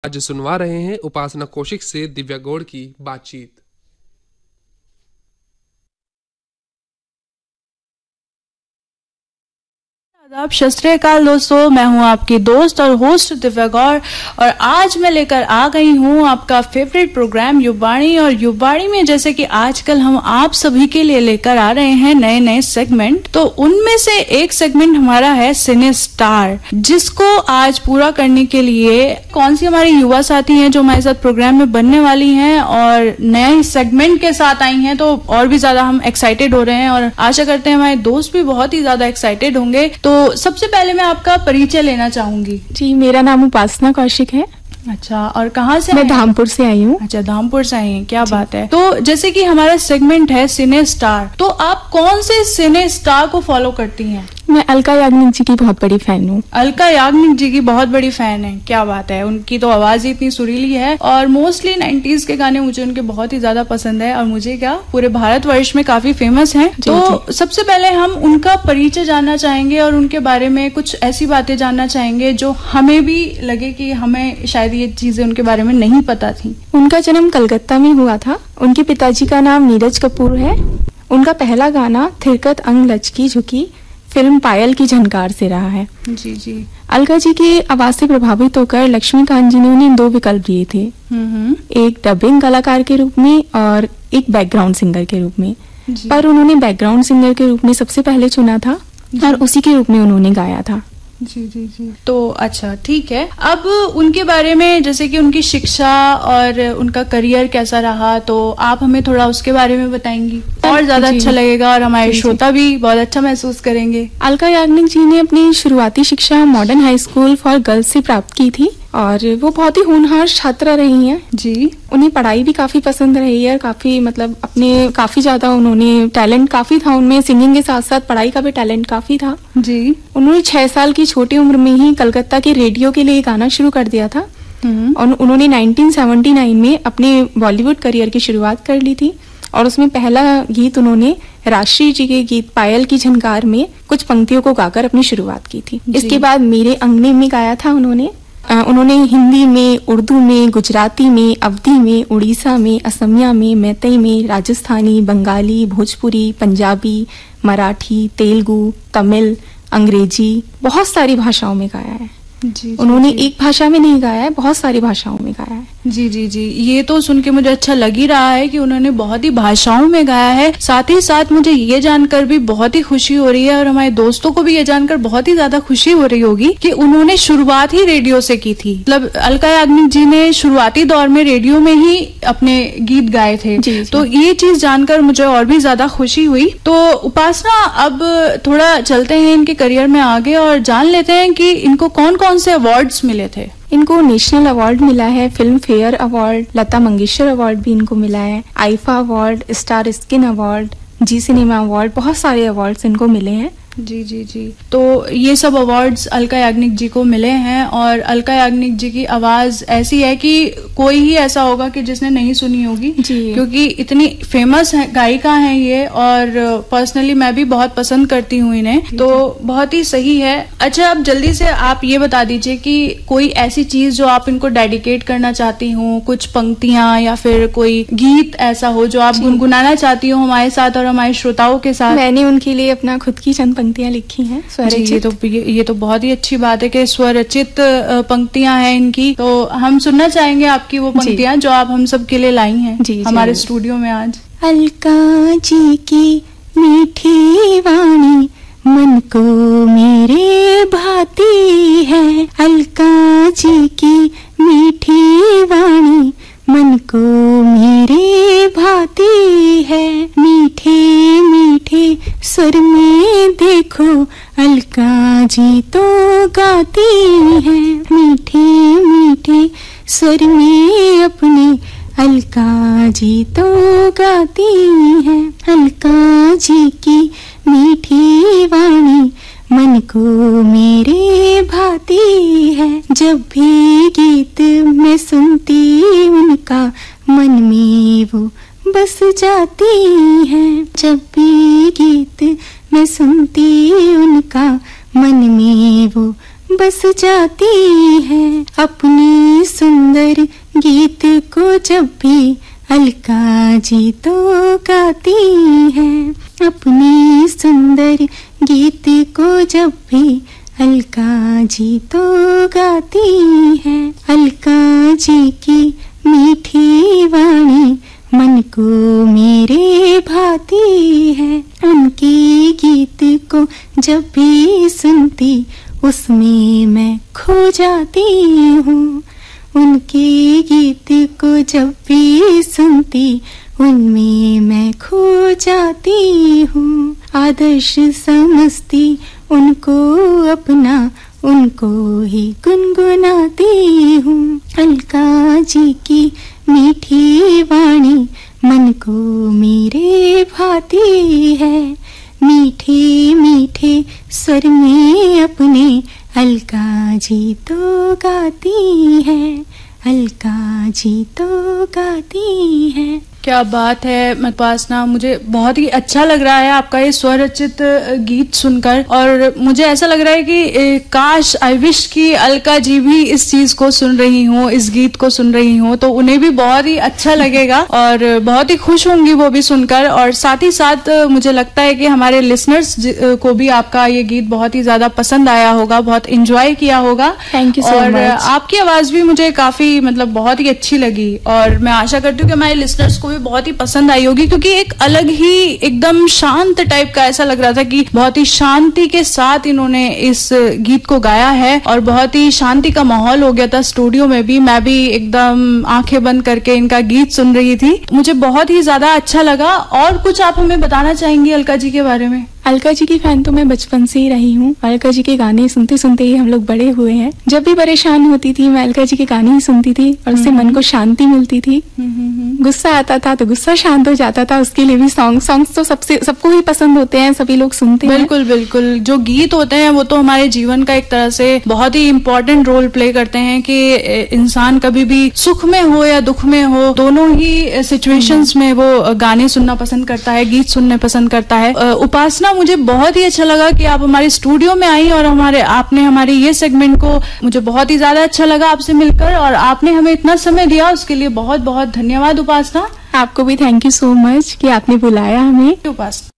आज सुनवा रहे हैं उपासना कौशिक से दिव्या गौड़ की बातचीत। आदाब, सत श्री अकाल दोस्तों, मैं हूं आपकी दोस्त और होस्ट दिव्या गौड़ और आज मैं लेकर आ गई हूं आपका फेवरेट प्रोग्राम युवाणी। और युवाणी में जैसे कि आजकल हम आप सभी के लिए लेकर आ रहे हैं नए नए सेगमेंट, तो उनमें से एक सेगमेंट हमारा है सिने स्टार, जिसको आज पूरा करने के लिए कौन सी हमारी युवा साथी हैं जो हमारे साथ प्रोग्राम में बनने वाली हैं और नए सेगमेंट के साथ आई हैं, तो और भी ज्यादा हम एक्साइटेड हो रहे हैं और आशा करते हैं हमारे दोस्त भी बहुत ही ज्यादा एक्साइटेड होंगे। तो सबसे पहले मैं आपका परिचय लेना चाहूंगी। जी, मेरा नाम उपासना कौशिक है। अच्छा, और कहाँ से? मैं धामपुर से आई हूँ। अच्छा, धामपुर से आई हैं, क्या बात है। तो जैसे कि हमारा सेगमेंट है सिने स्टार, तो आप कौन से सिने स्टार को फॉलो करती हैं? मैं अलका याग्निक जी की बहुत बड़ी फैन हूँ। अलका याग्निक जी की बहुत बड़ी फैन है, क्या बात है। उनकी तो आवाज ही इतनी सुरीली है और मोस्टली 90s के गाने मुझे उनके बहुत ही ज्यादा पसंद है और मुझे क्या पूरे भारतवर्ष में काफी फेमस हैं। तो सबसे पहले हम उनका परिचय जानना चाहेंगे और उनके बारे में कुछ ऐसी बातें जानना चाहेंगे जो हमें भी लगे कि हमें शायद ये चीजें उनके बारे में नहीं पता थी। उनका जन्म कलकत्ता में हुआ था। उनके पिताजी का नाम नीरज कपूर है। उनका पहला गाना थिरकत अंग लचकी झुकी फिल्म पायल की झनकार से रहा है। जी जी। अलका जी की आवाज से प्रभावित होकर लक्ष्मीकांत जी ने उन्हें 2 विकल्प दिए थे, एक डबिंग कलाकार के रूप में और एक बैकग्राउंड सिंगर के रूप में, पर उन्होंने बैकग्राउंड सिंगर के रूप में सबसे पहले चुना था और उसी के रूप में उन्होंने गाया था। जी जी जी। तो अच्छा, ठीक है। अब उनके बारे में जैसे कि उनकी शिक्षा और उनका करियर कैसा रहा, तो आप हमें थोड़ा उसके बारे में बताएंगी और ज्यादा अच्छा लगेगा और हमारे श्रोता भी बहुत अच्छा महसूस करेंगे। अलका याग्निक जी ने अपनी शुरुआती शिक्षा modern high school for girls से प्राप्त की थी और वो बहुत ही होनहार छात्रा रही हैं। जी। उन्हें पढ़ाई भी काफी पसंद रही है, काफी मतलब अपने काफी ज्यादा उन्होंने टैलेंट काफी था उनमें, सिंगिंग के साथ साथ पढ़ाई का भी टैलेंट काफी था। जी। उन्होंने 6 साल की छोटी उम्र में ही कलकत्ता के रेडियो के लिए गाना शुरू कर दिया था और उन्होंने 1979 में अपने बॉलीवुड करियर की शुरुआत कर ली थी और उसमें पहला गीत उन्होंने राष्ट्रीय जी के गीत पायल की झनकार में कुछ पंक्तियों को गाकर अपनी शुरुआत की थी। इसके बाद मेरे अंगने में गाया था उन्होंने हिंदी में, उर्दू में, गुजराती में, अवधी में, उड़ीसा में, असमिया में, मैतई में, राजस्थानी, बंगाली, भोजपुरी, पंजाबी, मराठी, तेलुगु, तमिल, अंग्रेजी, बहुत सारी भाषाओं में गाया है। जी, उन्होंने एक भाषा में नहीं गाया है, बहुत सारी भाषाओं में गाया है। जी जी जी। ये तो सुन के मुझे अच्छा लग ही रहा है कि उन्होंने बहुत ही भाषाओं में गाया है। साथ ही साथ मुझे ये जानकर भी बहुत ही खुशी हो रही है और हमारे दोस्तों को भी ये जानकर बहुत ही ज्यादा खुशी हो रही होगी कि उन्होंने शुरुआत ही रेडियो से की थी। मतलब अलका याग्निक जी ने शुरुआती दौर में रेडियो में ही अपने गीत गाए थे। तो ये चीज जानकर मुझे और भी ज्यादा खुशी हुई। तो उपासना, अब थोड़ा चलते हैं इनके करियर में आगे और जान लेते हैं कि इनको कौन कौन से अवार्ड्स मिले थे। इनको नेशनल अवार्ड मिला है, Filmfare award, Lata Mangeshkar award भी इनको मिला है, IIFA award, Star Screen award, Zee cinema award, बहुत सारे अवार्ड्स इनको मिले हैं। जी जी जी। तो ये सब अवार्ड्स अलका याग्निक जी को मिले हैं और अलका याग्निक जी की आवाज ऐसी है कि कोई ही ऐसा होगा कि जिसने नहीं सुनी होगी, क्योंकि इतनी फेमस गायिका हैं ये और पर्सनली मैं भी बहुत पसंद करती हूँ इन्हें, तो बहुत ही सही है। अच्छा, अब जल्दी से आप ये बता दीजिए कि कोई ऐसी चीज जो आप इनको डेडिकेट करना चाहती हूँ, कुछ पंक्तियां या फिर कोई गीत ऐसा हो जो आप गुनगुनाना चाहती हो हमारे साथ और हमारे श्रोताओं के साथ। मैंने उनके लिए अपना खुद की चंद पंक्तियां लिखी हैं, स्वरचित। ये तो बहुत ही अच्छी बात है कि स्वरचित पंक्तियां हैं इनकी, तो हम सुनना चाहेंगे आपकी वो पंक्तियां जो आप हम सब के लिए लाई हैं हमारे स्टूडियो में आज। अलका जी की मीठी वाणी मन को मेरे भाती है, अलका जी की मीठी वाणी मन को मेरे भाती है, मीठे मीठे स्वर में देखो अलका जी तो गाती है, मीठे मीठे स्वर में अपने अलका जी तो गाती है, अलका जी की मीठी वाणी मन को मेरे भाती है, जब भी गीत मैं सुनती उनका मन में वो बस जाती है, जब भी गीत मैं सुनती उनका मन में वो बस जाती है, अपनी सुंदर जब भी सुनती उनमें मैं खो जाती हूँ। आदर्श समझती उनको अपना, उनको ही गुनगुनाती हूँ। अलका जी की मीठी वाणी मन को मेरे भाती है। मीठे मीठे स्वर में अपने अलका जी तो गाती है, अलका जी तो गाती है। क्या बात है उपासना, मुझे बहुत ही अच्छा लग रहा है आपका ये स्वरचित गीत सुनकर। और मुझे ऐसा लग रहा है कि काश, आई विश कि अलका जी भी इस चीज को सुन रही हो, इस गीत को सुन रही हो, तो उन्हें भी बहुत ही अच्छा लगेगा और बहुत ही खुश होंगी वो भी सुनकर। और साथ ही साथ मुझे लगता है कि हमारे लिसनर्स को भी आपका ये गीत बहुत ही ज्यादा पसंद आया होगा, बहुत इंजॉय किया होगा। Thank you so much. और आपकी आवाज भी मुझे काफी बहुत ही अच्छी लगी और मैं आशा करती हूँ कि हमारे लिसनर्स को बहुत ही पसंद आई होगी, क्योंकि एक अलग ही एकदम शांत टाइप का ऐसा लग रहा था कि बहुत ही शांति के साथ इन्होंने इस गीत को गाया है और बहुत ही शांति का माहौल हो गया था स्टूडियो में भी। मैं भी एकदम आंखें बंद करके इनका गीत सुन रही थी, मुझे बहुत ही ज्यादा अच्छा लगा। और कुछ आप हमें बताना चाहेंगी अलका जी के बारे में? अलका जी की फैन तो मैं बचपन से ही रही हूँ। अलका जी के गाने सुनते सुनते ही हम लोग बड़े हुए हैं। जब भी परेशान होती थी मैं अलका जी के गाने ही सुनती थी और उससे मन को शांति मिलती थी। गुस्सा आता था तो गुस्सा शांत हो जाता था। उसके लिए भी सॉन्ग्स तो सबको ही पसंद होते हैं, सभी लोग सुनते हैं। बिल्कुल बिल्कुल, जो गीत होते हैं वो तो हमारे जीवन का एक तरह से बहुत ही इम्पोर्टेंट रोल प्ले करते हैं कि इंसान कभी भी सुख में हो या दुख में हो, दोनों ही सिचुएशंस में वो गाने सुनना पसंद करता है, गीत सुनने पसंद करता है। उपासना, मुझे बहुत ही अच्छा लगा कि आप हमारे स्टूडियो में आई और आपने हमारे ये सेगमेंट को, मुझे बहुत ही ज्यादा अच्छा लगा आपसे मिलकर और आपने हमें इतना समय दिया, उसके लिए बहुत बहुत धन्यवाद उपासना। आपको भी थैंक यू सो मच कि आपने बुलाया हमें। उपासना।